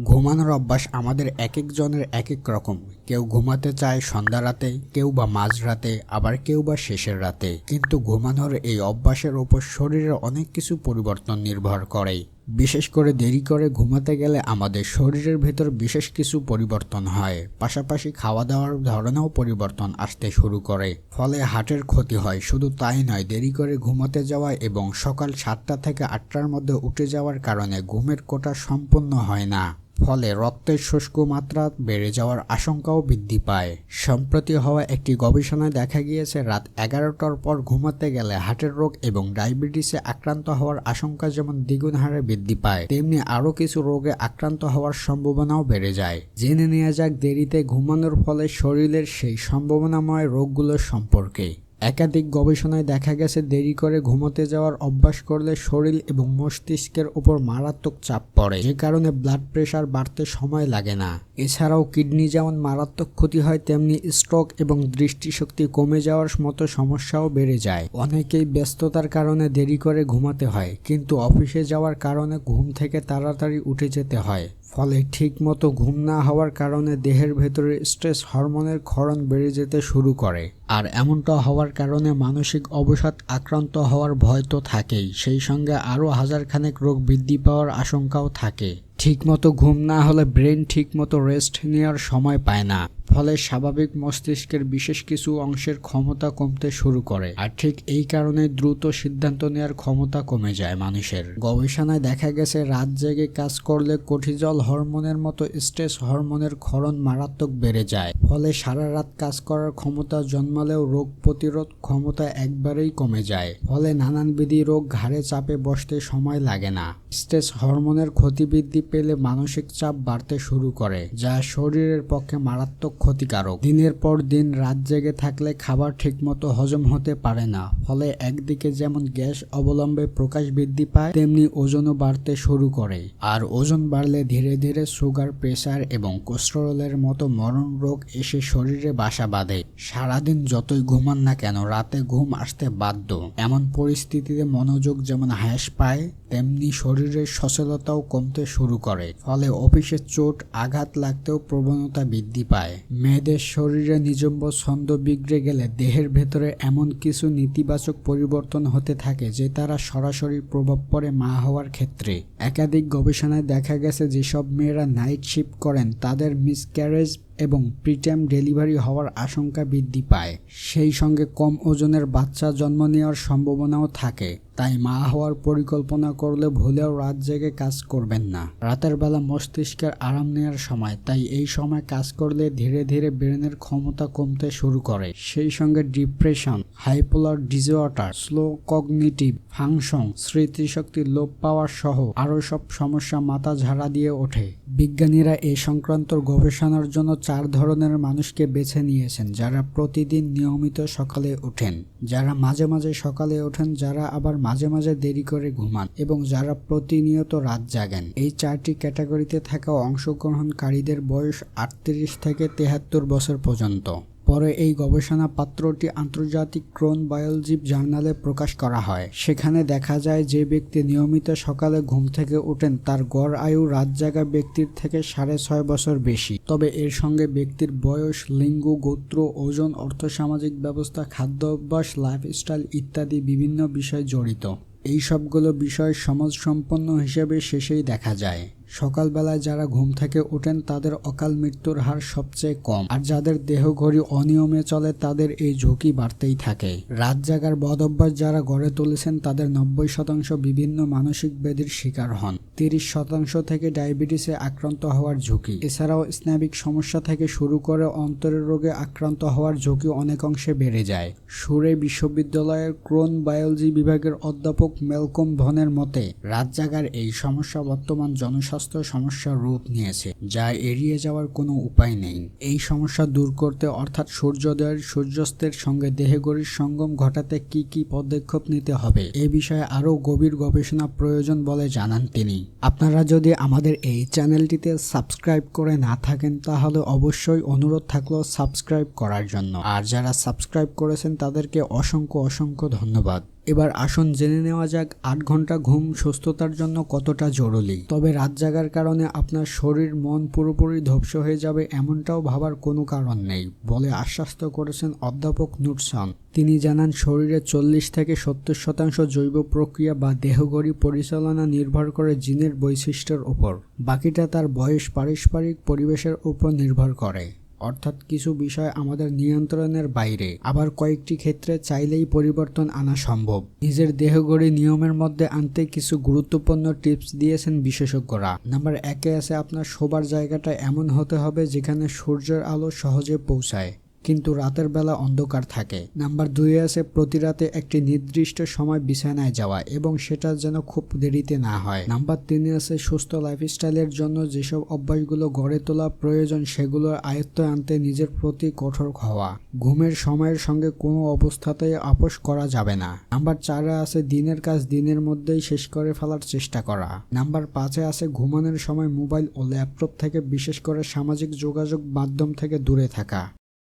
ঘুমানোর অভ্যাস আমাদের একেকজনের একেক রকম। কেউ ঘুমাতে চায় সন্ধ্যা রাতে, কেউ বা মাঝরাতে, আবার কেউ বা শেষের রাতে। কিন্তু ঘুমানোর এই অভ্যাসের উপর শরীরের অনেক কিছু পরিবর্তন নির্ভর করে। বিশেষ করে দেরি করে ঘুমাতে গেলে আমাদের শরীরের ভেতর বিশেষ কিছু পরিবর্তন হয়, পাশাপাশি খাওয়া দাওয়ার ধরনেও পরিবর্তন আসতে শুরু করে। ফলে হার্টের ক্ষতি হয়। শুধু তাই নয়, দেরি করে ঘুমাতে যাওয়া এবং সকাল 7টা থেকে 8টার মধ্যে উঠে যাওয়ার কারণে ঘুমের কোটা সম্পূর্ণ হয় না। ফলে রক্তের শুষ্ক মাত্রা বেড়ে যাওয়ার আশঙ্কাও বৃদ্ধি পায়। সম্প্রতি হওয়া একটি গবেষণায় দেখা গিয়েছে, রাত 11টার পর ঘুমাতে গেলে হার্টের রোগ এবং ডায়াবেটিসে আক্রান্ত হওয়ার আশঙ্কা যেমন দ্বিগুণ হারে বৃদ্ধি পায়, তেমনি আরও কিছু রোগে আক্রান্ত হওয়ার সম্ভাবনাও বেড়ে যায়। জেনে নেওয়া যাক দেরিতে ঘুমানোর ফলে শরীরের সেই সম্ভাবনাময় রোগগুলোর সম্পর্কে। একাধিক গবেষণায় দেখা গেছে, দেরি করে ঘুমোতে যাওয়ার অভ্যাস করলে শরীর এবং মস্তিষ্কের উপর মারাত্মক চাপ পড়ে, যে কারণে ব্লাড প্রেশার বাড়তে সময় লাগে না। এছাড়াও কিডনি যেমন মারাত্মক ক্ষতি হয়, তেমনি স্ট্রোক এবং দৃষ্টিশক্তি কমে যাওয়ার মতো সমস্যাও বেড়ে যায়। অনেকেই ব্যস্ততার কারণে দেরি করে ঘুমাতে হয়, কিন্তু অফিসে যাওয়ার কারণে ঘুম থেকে তাড়াতাড়ি উঠে যেতে হয়। ফলে ঠিকমতো ঘুম না হওয়ার কারণে দেহের ভেতরে স্ট্রেস হরমোনের ক্ষরণ বেড়ে যেতে শুরু করে। আর এমনটা হওয়ার কারণে মানসিক অবসাদ আক্রান্ত হওয়ার ভয় তো থাকেই, সেই সঙ্গে আরও হাজারখানেক রোগ বৃদ্ধি পাওয়ার আশঙ্কাও থাকে। ঠিকমতো ঘুম না হলে ব্রেন ঠিকমতো রেস্ট নেওয়ার সময় পায় না, ফলে স্বাভাবিক মস্তিষ্কের বিশেষ কিছু অংশের ক্ষমতা কমতে শুরু করে। আর ঠিক এই কারণে দ্রুত সিদ্ধান্ত নেওয়ার ক্ষমতা কমে যায় মানুষের। গবেষণায় দেখা গেছে, রাত জেগে কাজ করলে কর্টিজল হরমোনের মতো স্ট্রেস হরমোনের ক্ষরণ মারাত্মক বেড়ে যায়। ফলে সারা রাত কাজ করার ক্ষমতা জন্মালেও রোগ প্রতিরোধ ক্ষমতা একবারেই কমে যায়। ফলে নানানবিধি রোগ ঘাড়ে চাপে বসতে সময় লাগে না। স্ট্রেস হরমোনের ক্ষতি বৃদ্ধি পেলে মানসিক চাপ বাড়তে শুরু করে, যা শরীরের পক্ষে মারাত্মক ক্ষতিকারক। দিনের পর দিন রাত জেগে থাকলে খাবার ঠিকমতো হজম হতে পারে না। ফলে একদিকে যেমন গ্যাস অবলম্বে প্রকাশ বৃদ্ধি পায়, তেমনি ওজনও বাড়তে শুরু করে। আর ওজন বাড়লে ধীরে ধীরে সুগার, প্রেসার এবং কোলেস্টেরলের মতো মরণ রোগ এসে শরীরে বাসা বাঁধে। সারাদিন যতই ঘুমান না কেন, রাতে ঘুম আসতে বাধ্য। এমন পরিস্থিতিতে মনোযোগ যেমন হ্রাস পায়, তেমনি শরীরের সচেতনতাও কমতে শুরু করে। ফলে অফিসে চোট আঘাত লাগতেও প্রবণতা বৃদ্ধি পায়। মেয়েদের শরীরে নিজম্ব ছন্দ বিগড়ে গেলে দেহের ভেতরে এমন কিছু নেতিবাচক পরিবর্তন হতে থাকে, যে তারা সরাসরি প্রভাব পড়ে মা হওয়ার ক্ষেত্রে। একাধিক গবেষণায় দেখা গেছে, যেসব মেয়েরা নাইট শিফট করেন তাদের মিসক্যারেজ এবং প্রিটার্ম ডেলিভারি হওয়ার আশঙ্কা বৃদ্ধি পায়। সেই সঙ্গে কম ওজনের বাচ্চা জন্ম নেওয়ার সম্ভাবনাও থাকে। তাই মা হওয়ার পরিকল্পনা করলে ভুলেও রাত জেগে কাজ করবেন না। রাতের বেলা মস্তিষ্কের আরাম নেওয়ার সময়, তাই এই সময় কাজ করলে ধীরে ধীরে ব্রেনের ক্ষমতা কমতে শুরু করে। সেই সঙ্গে depression, bipolar disorder, slow cognitive function, স্মৃতিশক্তি লোপ পাওয়ার সহ আরও সব সমস্যা মাথা ঝাড়া দিয়ে ওঠে। বিজ্ঞানীরা এই সংক্রান্ত গবেষণার জন্য 4 ধরনের মানুষকে বেছে নিয়েছেন, যারা প্রতিদিন নিয়মিত সকালে ওঠেন, যারা মাঝে মাঝে সকালে ওঠেন, যারা আবার মাঝে মাঝে দেরি করে ঘুমান, এবং যারা প্রতিনিয়ত রাত জাগেন। এই 4টি ক্যাটাগরিতে থাকা অংশগ্রহণকারীদের বয়স 38 থেকে 73 বছর পর্যন্ত। পরে এই গবেষণা পত্রটি আন্তর্জাতিক ক্রোন বায়োলজি জার্নালে প্রকাশ করা হয়। সেখানে দেখা যায়, যে ব্যক্তি নিয়মিত সকালে ঘুম থেকে ওঠেন তার গড় আয়ু রাত জাগা ব্যক্তির থেকে 6.5 বছর বেশি। তবে এর সঙ্গে ব্যক্তির বয়স, লিঙ্গ, গোত্র, ওজন, অর্থসামাজিক ব্যবস্থা, খাদ্য অভ্যাস, লাইফস্টাইল ইত্যাদি বিভিন্ন বিষয় জড়িত। এই সবগুলো বিষয় সমাজসম্পন্ন হিসেবে শেষেই দেখা যায়। সকালবেলায় যারা ঘুম থেকে ওঠেন তাদের অকাল মৃত্যুর হার সবচেয়ে কম, আর যাদের দেহঘড়ি অনিয়মে চলে তাদের এই ঝুঁকি বাড়তেই থাকে। রাত জাগার বদ অভ্যাস যারা গড়ে তুলেছেন তাদের 90% বিভিন্ন মানসিক ব্যাধির শিকার হন। 30% থেকে ডায়াবেটিসে আক্রান্ত হওয়ার ঝুঁকি। এছাড়াও স্নায়বিক সমস্যা থেকে শুরু করে অন্তরের রোগে আক্রান্ত হওয়ার ঝুঁকি অনেক অংশে বেড়ে যায়। সুরে বিশ্ববিদ্যালয়ের ক্রোন বায়োলজি বিভাগের অধ্যাপক ম্যালকম ভনের মতে, রাত জাগার এই সমস্যা বর্তমান জনস্বাস্থ্য সমস্যার রূপ নিয়েছে, যা এড়িয়ে যাওয়ার কোনো উপায় নেই। এই সমস্যা দূর করতে, অর্থাৎ সূর্যোদয়ের সূর্যাস্তের সঙ্গে দেহঘড়ির সঙ্গম ঘটাতে কি কি পদক্ষেপ নিতে হবে, এ বিষয়ে আরও গভীর গবেষণা প্রয়োজন বলে জানান তিনি। আপনারা যদি আমাদের এই চ্যানেলটিতে সাবস্ক্রাইব করে না থাকেন, তাহলে অবশ্যই অনুরোধ থাকলো সাবস্ক্রাইব করার জন্য। আর যারা সাবস্ক্রাইব করেছেন তাদেরকে অসংখ্য অসংখ্য ধন্যবাদ। এবার আসুন জেনে নেওয়া যাক 8 ঘন্টা ঘুম সুস্থতার জন্য কতটা জরুরি। তবে রাত জাগার কারণে আপনার শরীর মন পুরোপুরি ধ্বংস হয়ে যাবে এমনটাও ভাবার কোনো কারণ নেই বলে আশ্বাস করেছেন অধ্যাপক নুরসান। তিনি জানান শরীরে 40 থেকে 70% জৈব প্রক্রিয়া বা দেহঘড়ি পরিচালনা নির্ভর করে জিনের বৈশিষ্ট্যের উপর, বাকিটা তার বয়স পারস্পরিক পরিবেশের উপর নির্ভর করে। অর্থাৎ কিছু বিষয় আমাদের নিয়ন্ত্রণের বাইরে, আবার কয়েকটি ক্ষেত্রে চাইলেই পরিবর্তন আনা সম্ভব। নিজের দেহঘড়ি নিয়মের মধ্যে আনতে কিছু গুরুত্বপূর্ণ টিপস দিয়েছেন বিশেষজ্ঞরা। নাম্বার 1 আছে আপনার শোবার জায়গাটা এমন হতে হবে যেখানে সূর্যের আলো সহজে পৌঁছায় কিন্তু রাতের বেলা অন্ধকার থাকে। নাম্বার 2 আছে প্রতি রাতে একটি নির্দিষ্ট সময় বিছানায় যাওয়া এবং সেটা যেন খুব দেরিতে না হয়। নাম্বার 3 আছে সুস্থ লাইফস্টাইলের জন্য যেসব অভ্যাসগুলো গড়ে তোলা প্রয়োজন সেগুলোর আয়ত্তে আনতে নিজের প্রতি কঠোর হওয়া। ঘুমের সময়ের সঙ্গে কোনো অবস্থাতেই আপোষ করা যাবে না। নাম্বার 4 আছে দিনের কাজ দিনের মধ্যেই শেষ করে ফেলার চেষ্টা করা। নাম্বার 5 আছে ঘুমানোর সময় মোবাইল ও ল্যাপটপ থেকে বিশেষ করে সামাজিক যোগাযোগ মাধ্যম থেকে দূরে থাকা।